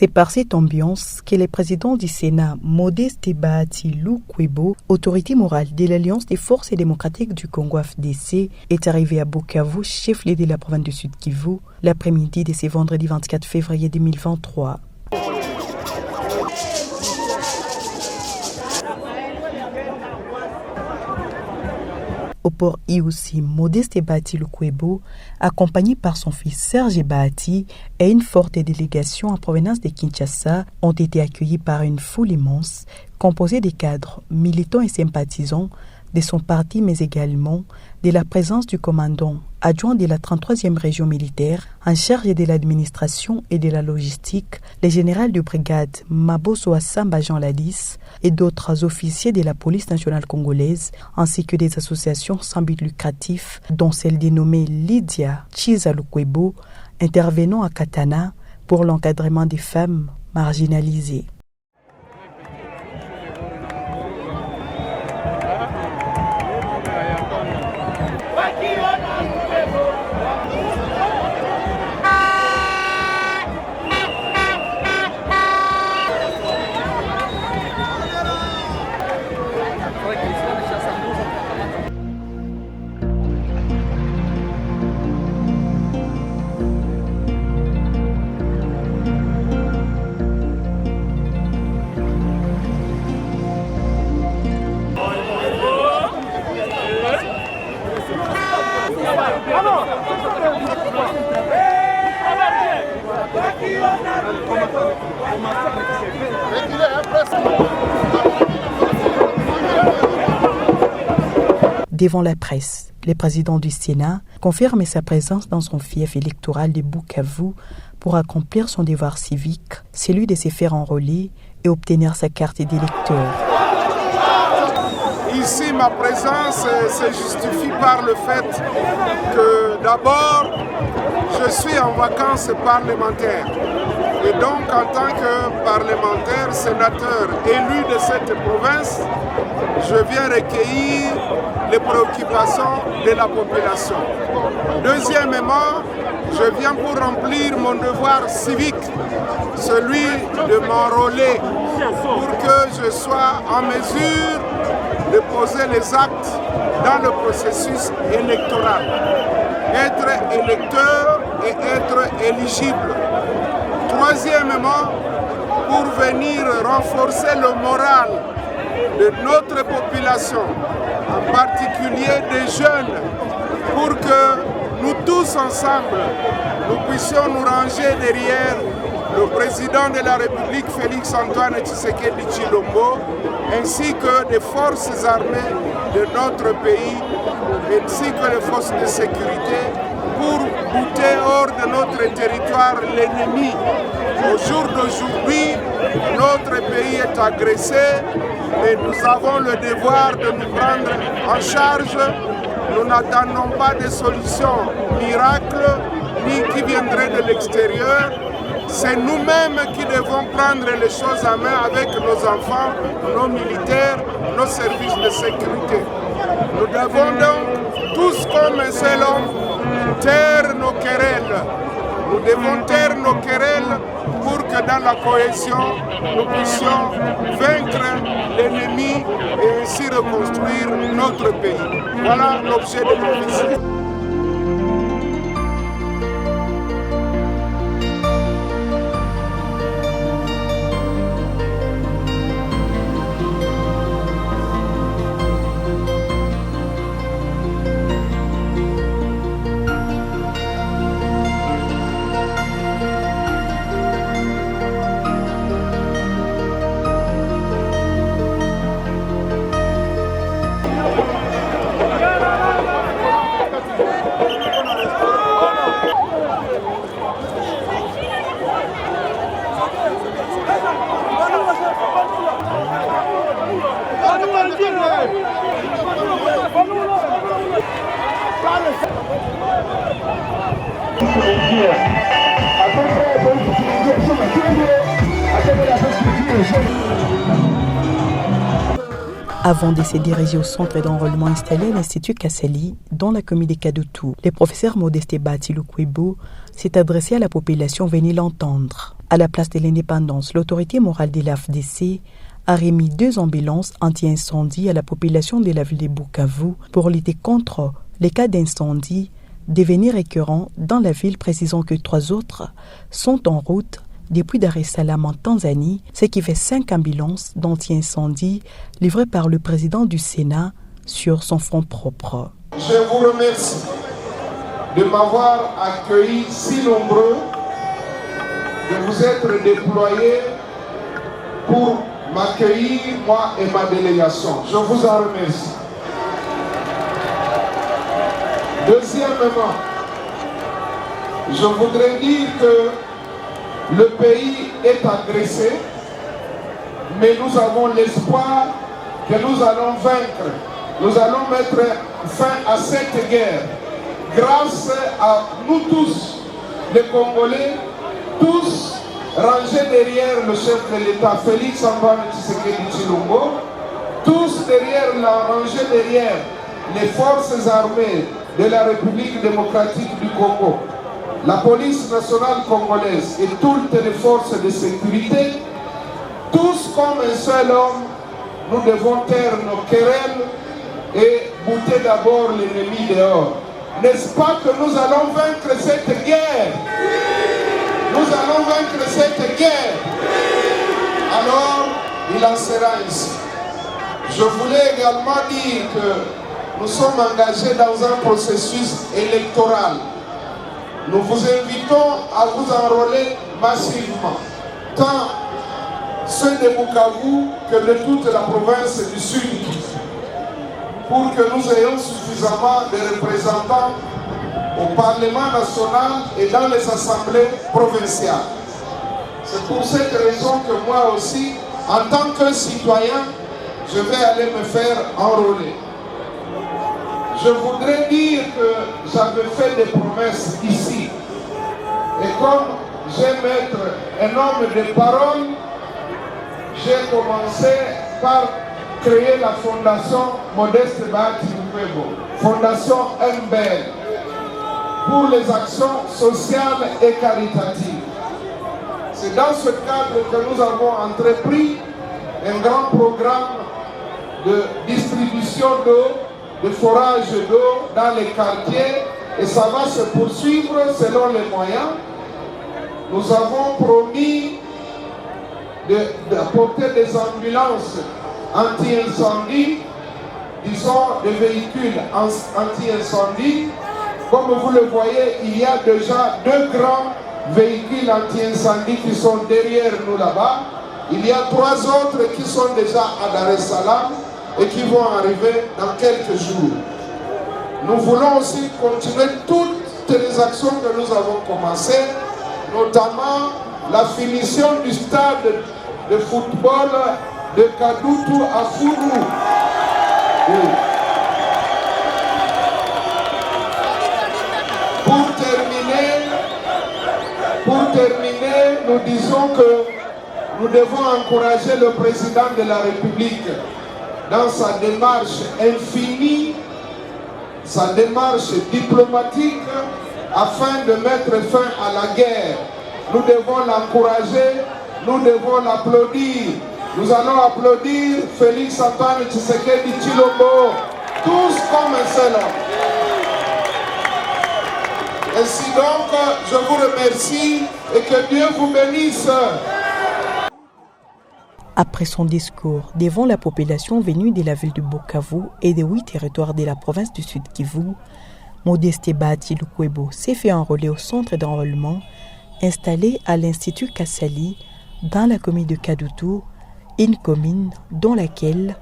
C'est par cette ambiance que le président du Sénat, Modeste Bahati Lukwebo, autorité morale de l'Alliance des forces démocratiques du Congo FDC, est arrivé à Bukavu, chef-lieu de la province du Sud Kivu, l'après-midi de ce vendredi 24 février 2023. Au port Iousi, Modeste Bahati Lukwebo, accompagné par son fils Serge Bahati et une forte délégation en provenance de Kinshasa, ont été accueillis par une foule immense, composée des cadres, militants et sympathisants de son parti, mais également de la présence du commandant adjoint de la 33e région militaire en charge de l'administration et de la logistique, le général de brigade Maboso Assamba Jean Ladis et d'autres officiers de la police nationale congolaise, ainsi que des associations sans but lucratif, dont celle dénommée Lydia Chiza Lukwebo, intervenant à Katana pour l'encadrement des femmes marginalisées. Devant la presse, le président du Sénat confirme sa présence dans son fief électoral de Bukavu pour accomplir son devoir civique, celui de se faire enrôler et obtenir sa carte d'électeur. Ici, ma présence se justifie par le fait que d'abord, je suis en vacances parlementaires. Et donc, en tant que parlementaire, sénateur élu de cette province, je viens recueillir les préoccupations de la population. Deuxièmement, je viens pour remplir mon devoir civique, celui de m'enrôler pour que je sois en mesure de poser les actes dans le processus électoral. Être électeur et être éligible. Troisièmement, pour venir renforcer le moral de notre population, en particulier des jeunes, pour que nous tous ensemble, nous puissions nous ranger derrière le président de la République, Félix-Antoine Tshisekedi Tshilombo, ainsi que des forces armées de notre pays, ainsi que les forces de sécurité, pour buter hors de notre territoire l'ennemi. Au jour d'aujourd'hui, notre pays est agressé, mais nous avons le devoir de nous prendre en charge. Nous n'attendons pas de solutions miracles, ni qui viendraient de l'extérieur. C'est nous-mêmes qui devons prendre les choses en main avec nos enfants, nos militaires, nos services de sécurité. Nous devons donc, tous comme un seul homme, taire nos querelles. Nous devons taire nos querelles pour que dans la cohésion, nous puissions vaincre l'ennemi et ainsi reconstruire notre pays. Voilà l'objet de mon visite. avant de se diriger au centre d'enrôlement installé à l'Institut Kassali, dans la commune de Kadutu. Le professeur Modeste Bahati Lukwebo s'est adressé à la population venue l'entendre. À la place de l'indépendance, l'autorité morale de l'AFDC a remis 2 ambulances anti-incendie à la population de la ville de Bukavu pour lutter contre les cas d'incendie devenus récurrents dans la ville, précisant que 3 autres sont en route depuis Dar es Salaam en Tanzanie, ce qui fait 5 ambulances d'anti-incendie livrées par le président du Sénat sur son fonds propre. Je vous remercie de m'avoir accueilli si nombreux, de vous être déployés pour m'accueillir, moi et ma délégation. Je vous en remercie. Deuxièmement, je voudrais dire que le pays est agressé, mais nous avons l'espoir que nous allons vaincre. Nous allons mettre fin à cette guerre grâce à nous tous, les Congolais, tous rangés derrière le chef de l'État, Félix Antoine Tshisekedi Tshilombo, tous rangés derrière les forces armées de la République démocratique du Congo, la police nationale congolaise et toutes les forces de sécurité, tous comme un seul homme, nous devons taire nos querelles et bouter d'abord l'ennemi dehors. N'est-ce pas que nous allons vaincre cette guerre? Nous allons vaincre cette guerre. Alors, il en sera ainsi. Je voulais également dire que nous sommes engagés dans un processus électoral. Nous vous invitons à vous enrôler massivement, tant ceux de Bukavu que de toute la province du Sud, pour que nous ayons suffisamment de représentants au Parlement national et dans les assemblées provinciales. C'est pour cette raison que moi aussi, en tant que citoyen, je vais aller me faire enrôler. Je voudrais dire que j'avais fait des promesses ici. Et comme j'aime être un homme de parole, j'ai commencé par créer la fondation Modeste Bahati Lukwebo, fondation MBL, pour les actions sociales et caritatives. C'est dans ce cadre que nous avons entrepris un grand programme de distribution d'eau, de forage d'eau dans les quartiers, et ça va se poursuivre selon les moyens. Nous avons promis d'apporter des ambulances anti-incendie, disons des véhicules anti-incendie. Comme vous le voyez, il y a déjà 2 grands véhicules anti-incendie qui sont derrière nous là-bas. Il y a 3 autres qui sont déjà à Dar es Salaam et qui vont arriver dans quelques jours. Nous voulons aussi continuer toutes les actions que nous avons commencées, notamment la finition du stade de football de Kadutu à Fourou. Oui. Pour terminer, nous disons que nous devons encourager le président de la République dans sa démarche infinie, sa démarche diplomatique, afin de mettre fin à la guerre. Nous devons l'encourager, nous devons l'applaudir. Nous allons applaudir Félix Antoine Tshisekedi Tshilombo, tous comme un seul homme. Ainsi donc, je vous remercie et que Dieu vous bénisse. Après son discours devant la population venue de la ville de Bukavu et des 8 territoires de la province du Sud Kivu, Modeste Bahati Lukwebo s'est fait enrôler au centre d'enrôlement installé à l'Institut Kassali dans la commune de Kadutu, une commune dans laquelle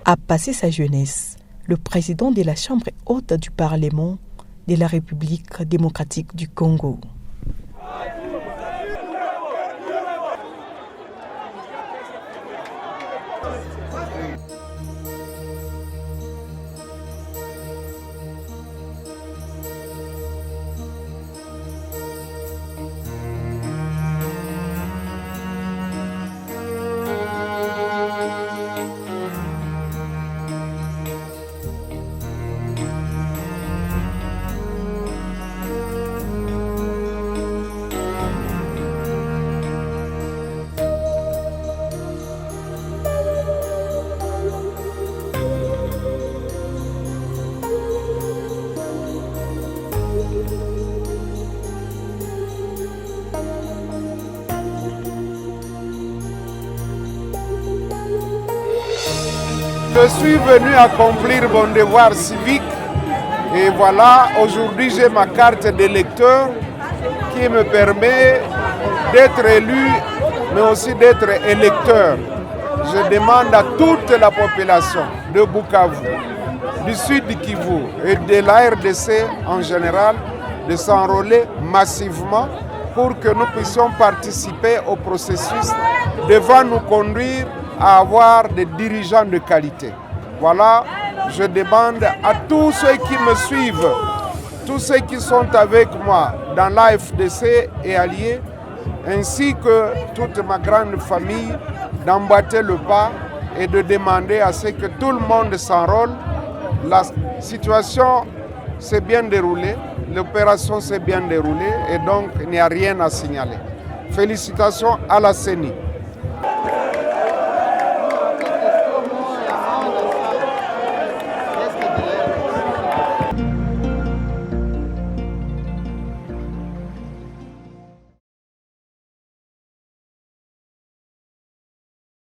a passé sa jeunesse le président de la Chambre haute du Parlement de la République démocratique du Congo. Je suis venu accomplir mon devoir civique et voilà, aujourd'hui j'ai ma carte d'électeur qui me permet d'être élu, mais aussi d'être électeur. Je demande à toute la population de Bukavu, du sud du Kivu et de la RDC en général de s'enrôler massivement pour que nous puissions participer au processus devant nous conduire à avoir des dirigeants de qualité. Voilà, je demande à tous ceux qui me suivent, tous ceux qui sont avec moi dans l'AFDC et alliés, ainsi que toute ma grande famille, d'emboîter le pas et de demander à ce que tout le monde s'enrôle. La situation s'est bien déroulée, l'opération s'est bien déroulée et donc il n'y a rien à signaler. Félicitations à la CENI.